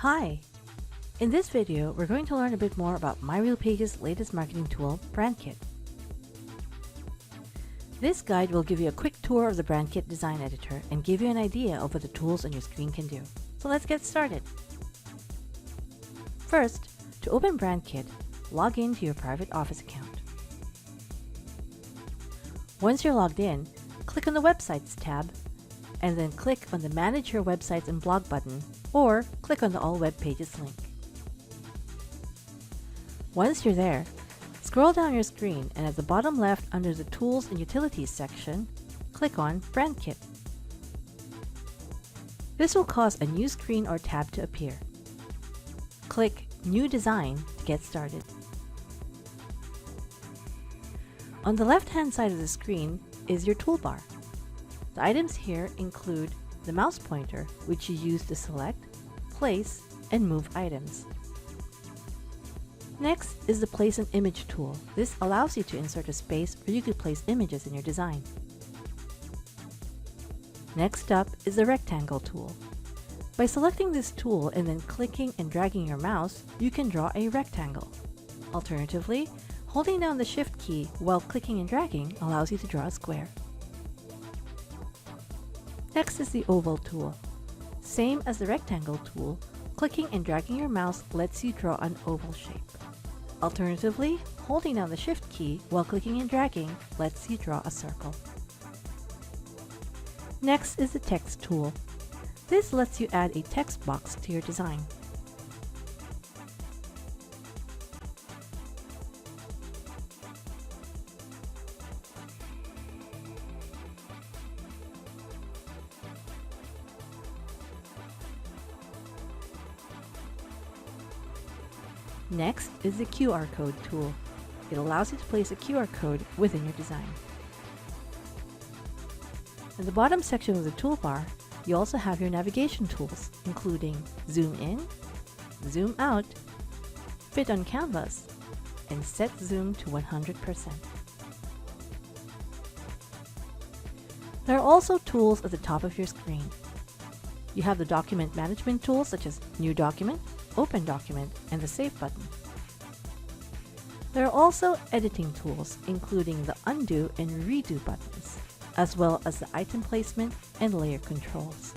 Hi! In this video, we're going to learn a bit more about MyRealPage's latest marketing tool, brandKit. This guide will give you a quick tour of the brandKit design editor and give you an idea of what the tools on your screen can do. So let's get started. First, to open brandKit, log in to your private office account. Once you're logged in, click on the Websites tab, and then click on the Manage Your Websites and Blog button, or click on the All Web Pages link. Once you're there, scroll down your screen and at the bottom left under the Tools and Utilities section, click on brandKit. This will cause a new screen or tab to appear. Click New Design to get started. On the left-hand side of the screen is your toolbar. The items here include the mouse pointer, which you use to select, place, and move items. Next is the Place an Image tool. This allows you to insert a space where you could place images in your design. Next up is the Rectangle tool. By selecting this tool and then clicking and dragging your mouse, you can draw a rectangle. Alternatively, holding down the Shift key while clicking and dragging allows you to draw a square. Next is the Oval tool. Same as the Rectangle tool, clicking and dragging your mouse lets you draw an oval shape. Alternatively, holding down the Shift key while clicking and dragging lets you draw a circle. Next is the Text tool. This lets you add a text box to your design. Next is the QR code tool. It allows you to place a QR code within your design. In the bottom section of the toolbar, you also have your navigation tools, including Zoom In, Zoom Out, Fit on Canvas, and Set Zoom to 100%. There are also tools at the top of your screen. You have the document management tools such as New Document, Open Document, and the Save button. There are also editing tools, including the Undo and Redo buttons, as well as the item placement and layer controls.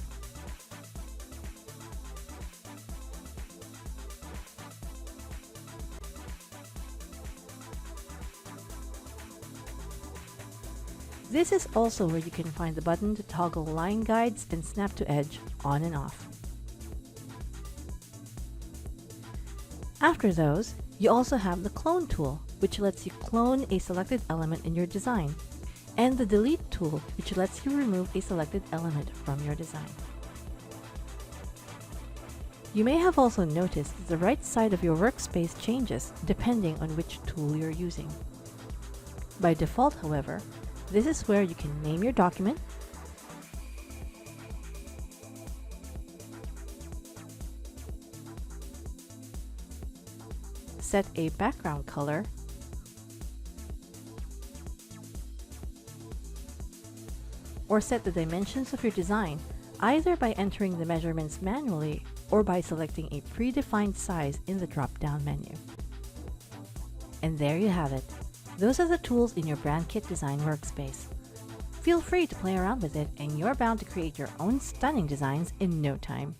This is also where you can find the button to toggle line guides and snap to edge on and off. After those, you also have the Clone tool, which lets you clone a selected element in your design, and the Delete tool, which lets you remove a selected element from your design. You may have also noticed that the right side of your workspace changes depending on which tool you're using. By default, however, this is where you can name your document, set a background color, or set the dimensions of your design either by entering the measurements manually or by selecting a predefined size in the drop-down menu. And there you have it. Those are the tools in your brandKit design workspace. Feel free to play around with it and you're bound to create your own stunning designs in no time.